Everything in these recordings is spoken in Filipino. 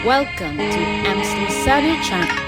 Welcome to Amsley Study Channel.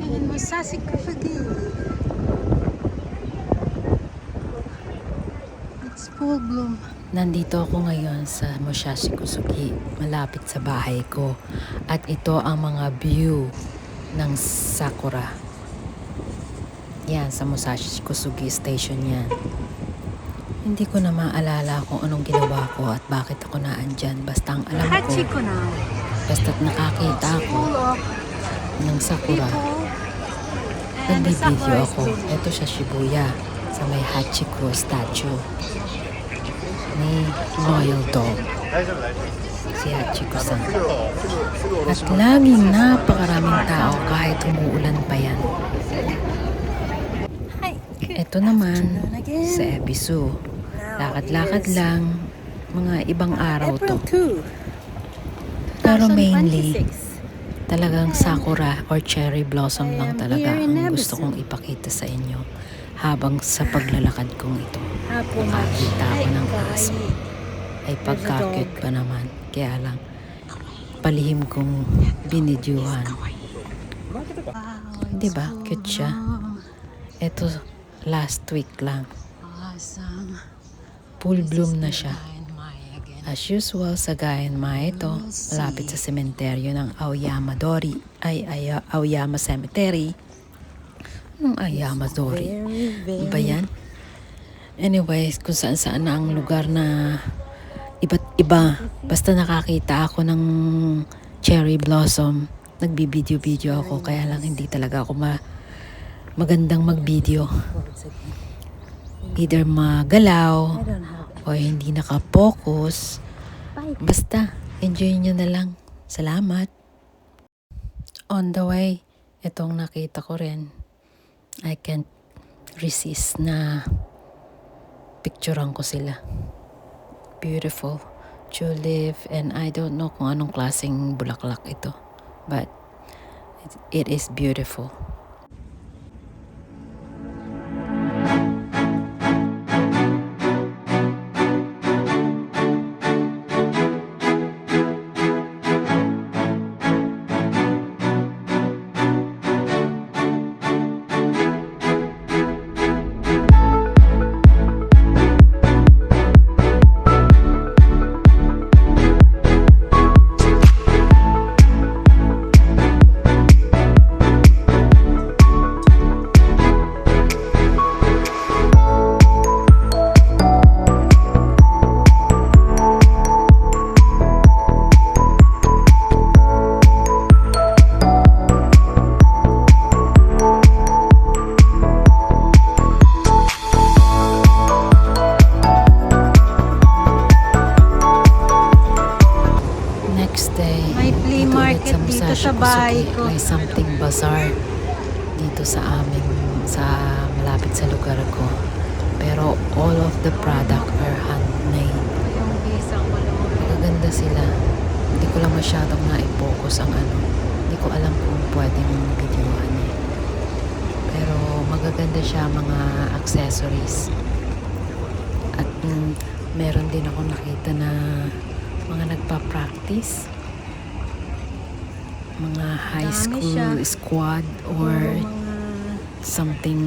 And Musashi Kusugi. It's full bloom. Nandito ako ngayon sa Musashi Kusugi, malapit sa bahay ko. At ito ang mga view ng sakura. Yan, sa Musashi Kusugi Station yan. Hindi ko na maalala kung anong ginawa ko at bakit ako naandyan. Basta ang alam ko, Hachiko now. basta't nakakita ako Full of ng sakura. people. And the Nagbibideo sakura is ako. blooming. Ito sa Shibuya, sa may Hachiko statue ni Royal Dog. Si Hachiko-san. At laging napakaraming tao kahit umuulan pa yan. Ito naman sa Ebisu. Lakad-lakad lang, mga ibang araw to. April 2, Pero mainly, 2026. talagang sakura or cherry blossom lang talaga here in ang gusto Ebisu. kong ipakita sa inyo habang sa paglalakad kong ito. Apple Nakakita ako ng aso. kawaii. Ay pagka-cute pa naman. Kaya lang, palihim kong binidyuhan. Wow, Diba? Cute siya. Ito, last week lang. awesome. Full bloom na siya. As usual, sa Gayanma ito, malapit sa sementeryo ng Aoyama Dori, Aoyama Cemetery. Anong Aoyama Dori? Ano ba yan? Anyways, kung saan-saan na ang lugar na iba't iba. Basta nakakita ako ng cherry blossom, nagbibideo-video ako, kaya lang hindi talaga ako magandang mag-video. Either magalaw, o hindi nakapokus. Basta, enjoy nyo na lang. Salamat. On the way, itong nakita ko rin, I can't resist na picturean ko sila. Beautiful. Tulip, and I don't know kung anong klaseng bulaklak ito. But, it is beautiful. Next day, May flea dito ulit market dito Musashi sa bahay Kusugi, ko. may something bazaar dito sa amin, sa malapit sa lugar ko. Pero all of the product are handmade. Yung isang malawak. Magaganda sila. Hindi ko lang masyadong na-focus ang ano. Hindi ko alam kung pwedeng videohan eh. Pero magaganda siya, mga accessories. At meron din ako nakita na mga nagpa-practice. Mga high Dami school siya. squad or Mga something,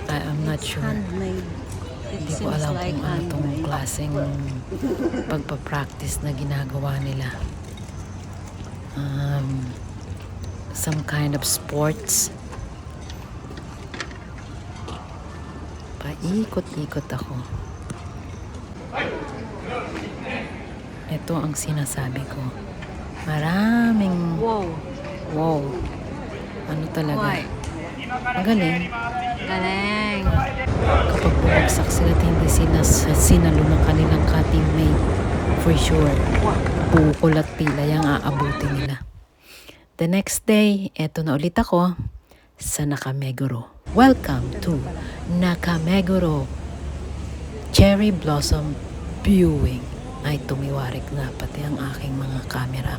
I'm not sure. handmade. It Hindi ko seems alam like kung ano tong handmade. klaseng pagpa-practice na ginagawa nila. Some kind of sports. Paikot-ikot ako. Ito ang sinasabi ko. Maraming Wow. wow. Ano talaga? Why? Magaling. Galing. Kapag bumagsak sila at hindi sila sinalo ng kanilang ka-teammate, for sure, bukol at pila yung aabutin nila. The next day, eto na ulit ako sa Nakameguro. Welcome to Nakameguro Cherry Blossom Viewing. Ay, tumiwarik na pati ang aking mga camera.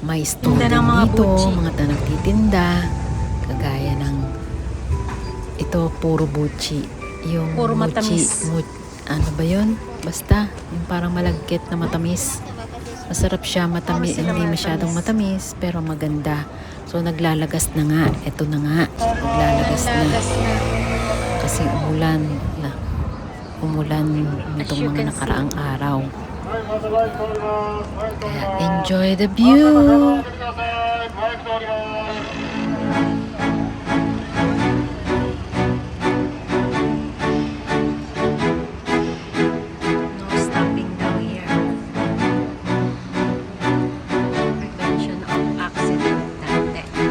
May store Tinda din ng mga dito, buchi. mga nagtitinda, kagaya ng ito, puro buchi. Yung Puro mochi, matamis. ano ba yun? Basta, yung parang malagkit na matamis. Masarap siya, matamis, Puro sila hindi masyadong matamis, pero maganda. So, naglalagas na nga. Ito na nga, naglalagas na. Lagas na. Kasi umulan nitong you mga can nakaraang araw. Kaya enjoy the view! No stopping daw here. Prevention of accident dati.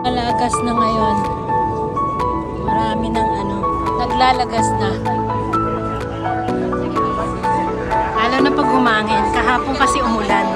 Naglagas na ngayon. Marami ng naglalagas na. Lalo na pag humangin. Kahapon kasi umulan.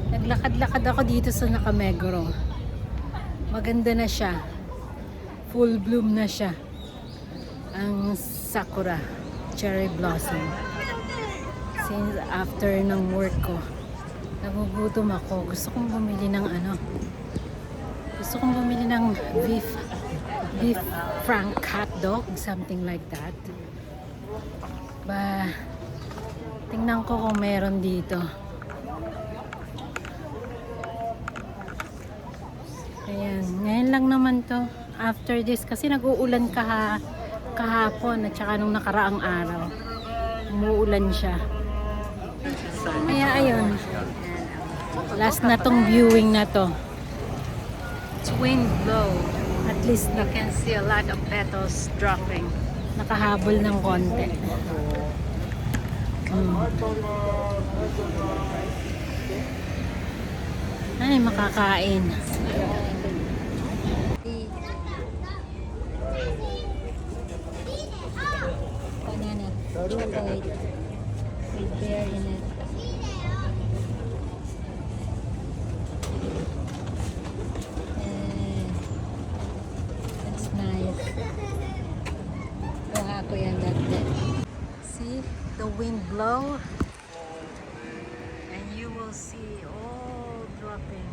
Naglakad-lakad ako dito sa Nakameguro. Maganda na siya. Full bloom na siya. Ang sakura, cherry blossom. Since after ng work ko, nagugutom ako. Gusto kong bumili ng beef frank hot dog, something like that. Tingnan ko kung meron dito. Ayan, ngayon lang naman to. After this, kasi nag-uulan kahapon at saka nung nakaraang araw. Umuulan siya. Kaya ayun. Last na tong viewing na to. It's wind blow. At least you can see a lot of petals dropping. Nakahabol ng konti. Ay, makakain. Banana, chocolate with bear in it. That's nice. Kuha ko yan dati. See the wind blow, and you will see all dropping.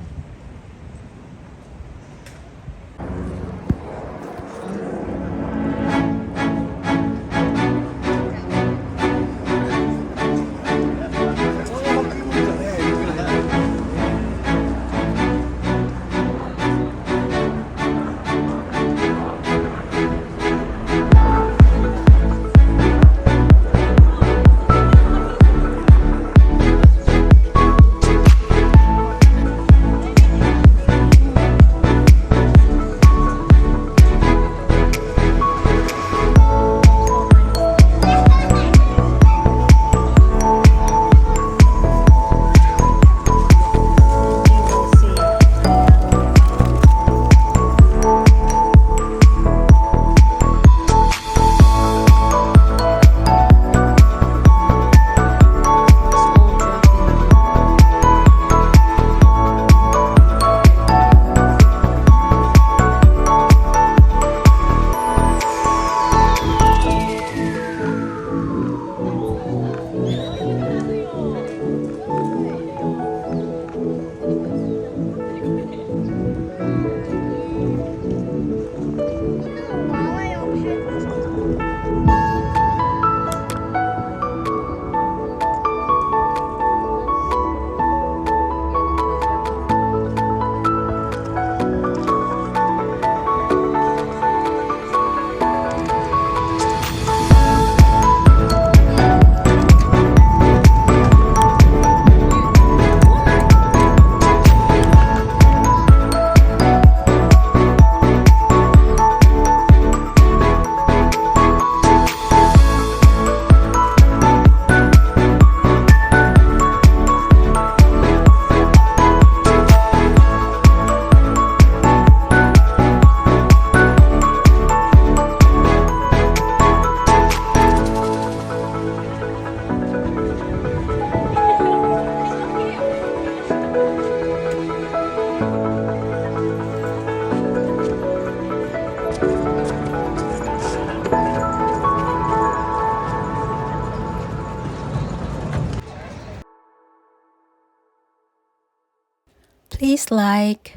please like,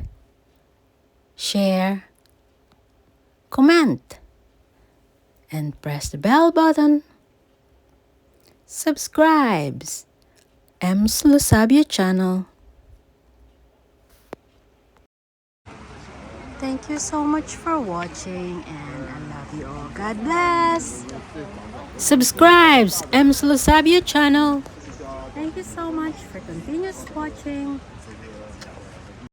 share, comment, and press the bell button. Subscribes Ems Lusabio channel. Thank you so much for watching and I love you all. God bless. Subscribes Ems Lusabio channel. Thank you so much for continuous watching.